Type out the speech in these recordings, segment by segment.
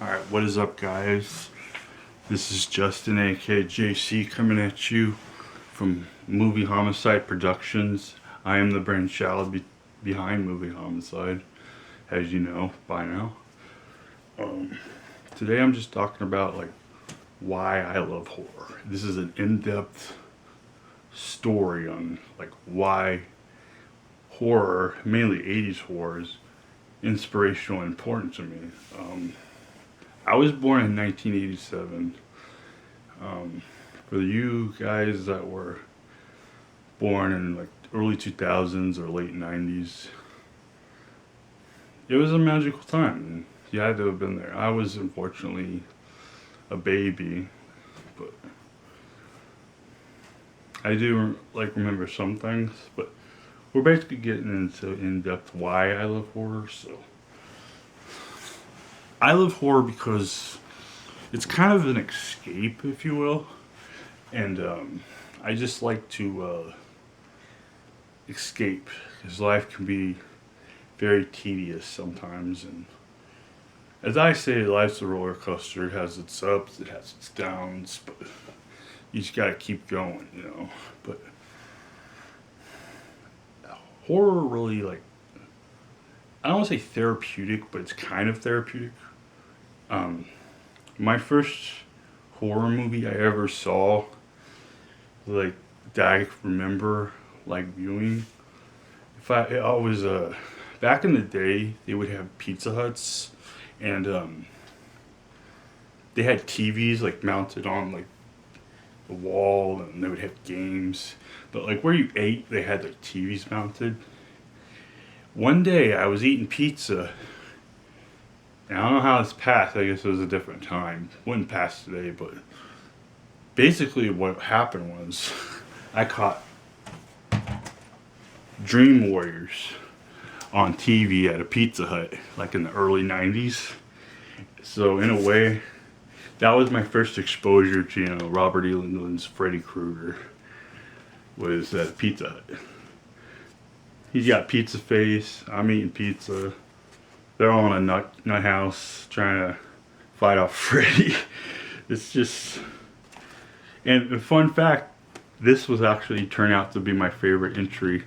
Alright, what is up, guys? This is Justin, aka JC, coming at you from Movie Homicide Productions. I am the brainchild behind Movie Homicide, as you know by now. Today I'm just talking about why I love horror. This is an in-depth story on why horror, mainly 80s horror, is inspirational and important to me. I was born in 1987. For you guys that were born in early 2000s or late 90s, it was a magical time. You had to have been there. I was unfortunately a baby, but I do remember some things. But we're basically getting into in-depth why I love horror. So I love horror because it's kind of an escape, if you will, and I just like to escape, because life can be very tedious sometimes, and as I say, life's a roller coaster. It has its ups, it has its downs, but you just gotta keep going, you know. But horror really, I don't want to say therapeutic, but it's kind of therapeutic. My first horror movie I ever saw, that I remember viewing, I was back in the day, they would have Pizza Huts, and they had TVs mounted on the wall, and they would have games, but where you ate, they had TVs mounted. One day I was eating pizza, and I don't know how this passed. I guess it was a different time. Wouldn't pass today, but basically what happened was I caught Dream Warriors on TV at a Pizza Hut, in the early 90s. So in a way, that was my first exposure to, Robert E. Englund's Freddy Krueger, was at Pizza Hut. He's got pizza face, I'm eating pizza. They're all in a nut house trying to fight off Freddy. It's just... And a fun fact, this was actually turned out to be my favorite entry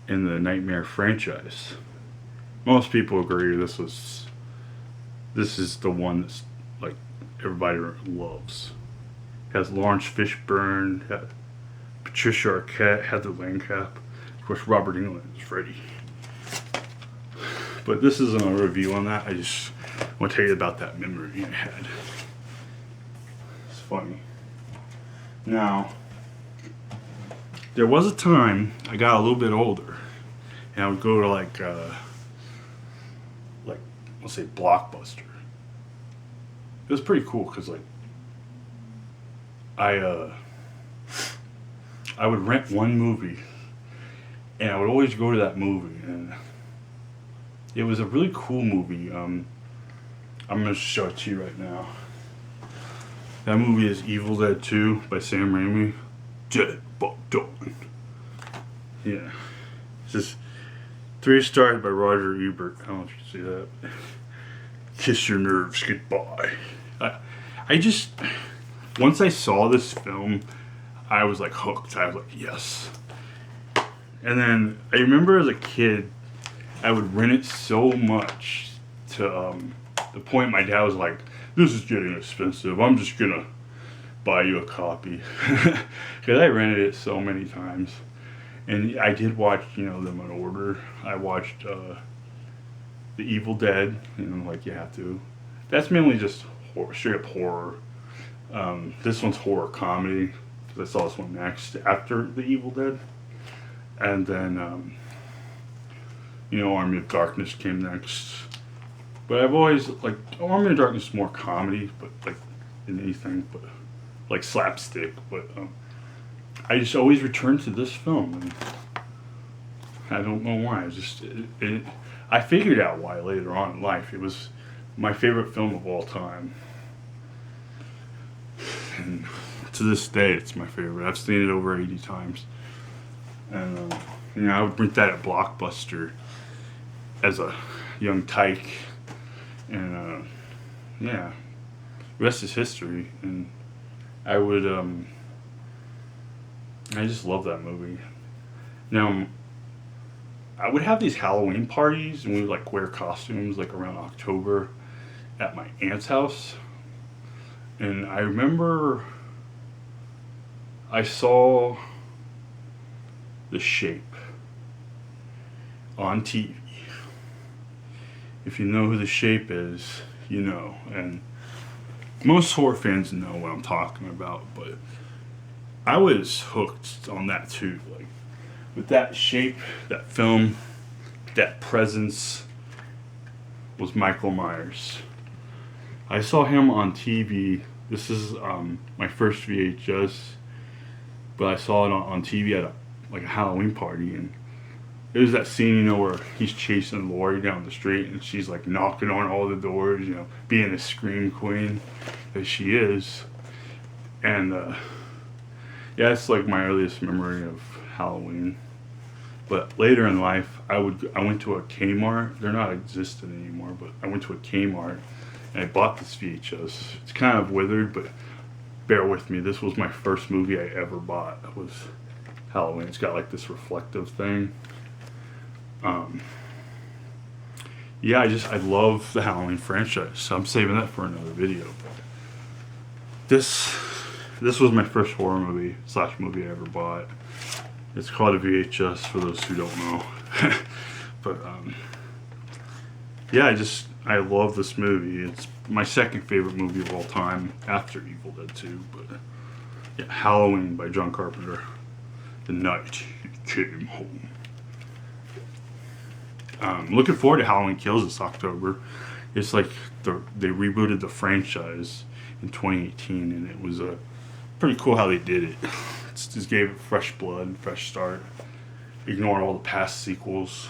in the Nightmare franchise. Most people agree this is the one that's everybody loves. It has Lawrence Fishburne, Patricia Arquette, Heather Langenkamp, of course Robert Englund is Freddy. But this isn't a review on that. I just want to tell you about that memory I had. It's funny. Now, there was a time I got a little bit older, and I would go to let's say Blockbuster. It was pretty cool because I would rent one movie, and I would always go to that movie, and it was a really cool movie. I'm gonna show it to you right now. That movie is Evil Dead 2 by Sam Raimi. Dead by Dawn. Yeah. It's just 3 stars by Roger Ebert. I don't know if you see that. Kiss your nerves goodbye. I just, once I saw this film, I was hooked. I was yes. And then I remember as a kid, I would rent it so much to the point my dad was this is getting expensive. I'm just gonna buy you a copy. Because I rented it so many times. And I did watch, them in order. I watched The Evil Dead, you have to. That's mainly just straight up horror. This one's horror comedy, because I saw this one next after The Evil Dead. And then, Army of Darkness came next. But I've always, Army of Darkness is more comedy, but, than anything, but, slapstick. But, I just always return to this film, and I don't know why. I figured out why later on in life. It was my favorite film of all time. And to this day, it's my favorite. I've seen it over 80 times. And, I would rent that at Blockbuster as a young tyke. And yeah, the rest is history. And I would, I just love that movie. Now, I would have these Halloween parties, and we would like wear costumes like around October at my aunt's house. And I remember I saw The Shape on TV. If you know who The Shape is, you know. And most horror fans know what I'm talking about, but I was hooked on that too. Like, with that shape, that film, that presence was Michael Myers. I saw him on TV. This is my first VHS, but I saw it on TV at like a Halloween party, and it was that scene, you know, where he's chasing Lori down the street, and she's like knocking on all the doors, you know, being a scream queen that she is. And yeah, it's like my earliest memory of Halloween. But later in life, I went to a Kmart. They're not existent anymore, but I went to a Kmart and I bought this VHS. It's kind of withered, but bear with me. This was my first movie I ever bought. It was Halloween. It's got like this reflective thing. Yeah, I love the Halloween franchise. So I'm saving that for another video. But this was my first horror movie / movie I ever bought. It's called a VHS for those who don't know. But yeah, I love this movie. It's my second favorite movie of all time after Evil Dead 2. But yeah, Halloween by John Carpenter. The night he came home. Looking forward to Halloween Kills this October. It's like they rebooted the franchise in 2018, and it was pretty cool how they did it. Just gave it fresh blood, fresh start. Ignored all the past sequels.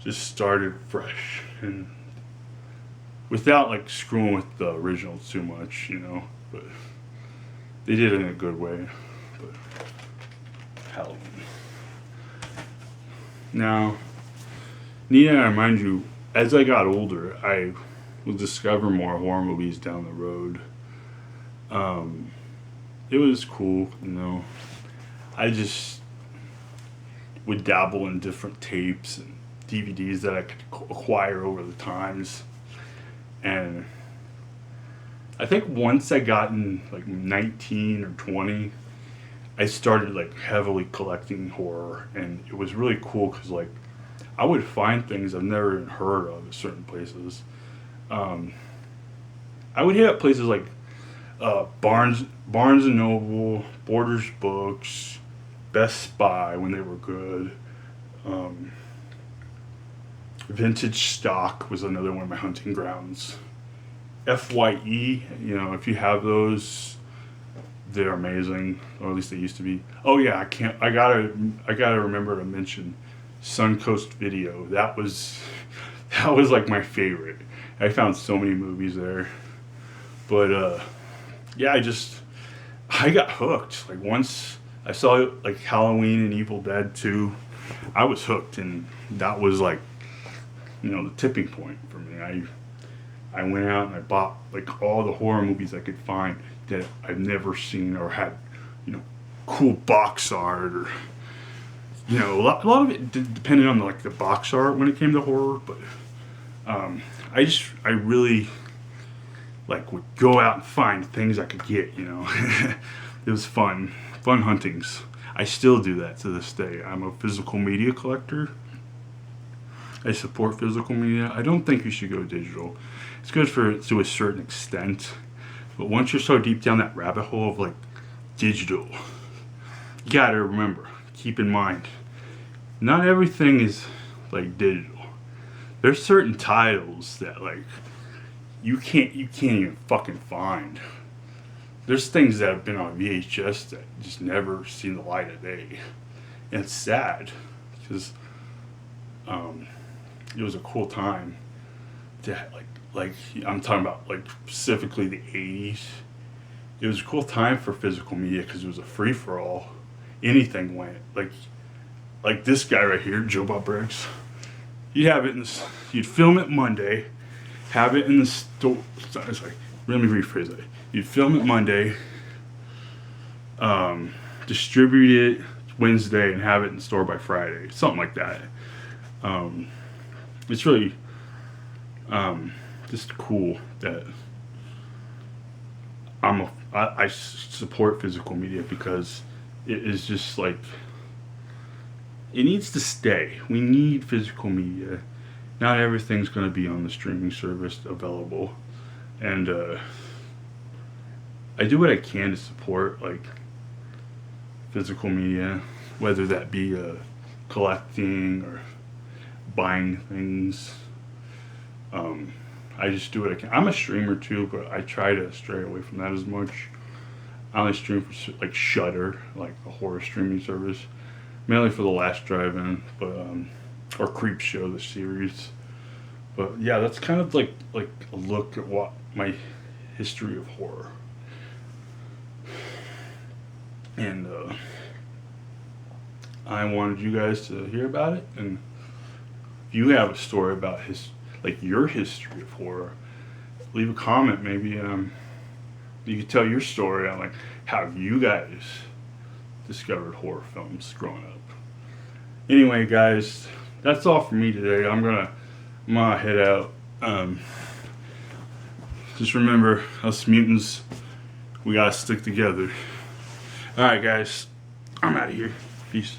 Just started fresh, and without like screwing with the originals too much, you know. But they did it in a good way. But Halloween. Now, need I remind you, as I got older, I would discover more horror movies down the road. It was cool, you know. I just would dabble in different tapes and DVDs that I could acquire over the times. And I think once I got in like 19 or 20, I started like heavily collecting horror, and it was really cool because like I would find things I've never even heard of at certain places. I would hit up places like Barnes and Noble, Borders Books, Best Buy when they were good. Vintage Stock was another one of my hunting grounds. FYE, you know, if you have those, they're amazing, or at least they used to be. Oh yeah, I gotta remember to mention Suncoast Video. That was like my favorite. I found so many movies there. But yeah, I got hooked. Like once I saw like Halloween and Evil Dead 2, I was hooked, and that was like, you know, the tipping point for me. I went out and I bought like all the horror movies I could find that I've never seen or had, you know, cool box art, or you know, a lot of it depended on the box art when it came to horror. But I really like would go out and find things I could get, you know. It was fun huntings. I still do that to this day. I'm a physical media collector. I support physical media. I don't think you should go digital. It's good to a certain extent, but once you're so deep down that rabbit hole of like digital, you gotta remember, keep in mind, not everything is like digital. There's certain titles that like you can't even fucking find. There's things that have been on VHS that just never seen the light of day, and it's sad because it was a cool time to like I'm talking about like specifically the 80s. It was a cool time for physical media because it was a free for all. Anything went. Like this guy right here, Joe Bob Briggs. You'd film it Monday, have it in the store. Sorry, let me rephrase that. You'd film it Monday, distribute it Wednesday, and have it in store by Friday, something like that. It's really just cool that I support physical media, because it is just like, it needs to stay. We need physical media. Not everything's going to be on the streaming service available, and I do what I can to support like physical media, whether that be collecting or buying things. I just do what I can. I'm a streamer too, but I try to stray away from that as much. I only stream for like Shudder, like a horror streaming service, mainly for The Last Drive-In, but or Creep Show, the series. But yeah, that's kind of like a look at what my history of horror. And I wanted you guys to hear about it, and if you have a story about your history of horror, leave a comment. Maybe you can tell your story on like how you guys discovered horror films growing up. Anyway, guys, that's all for me today. I'm gonna head out. Just remember, us mutants, we gotta stick together. Alright, guys, I'm out of here. Peace.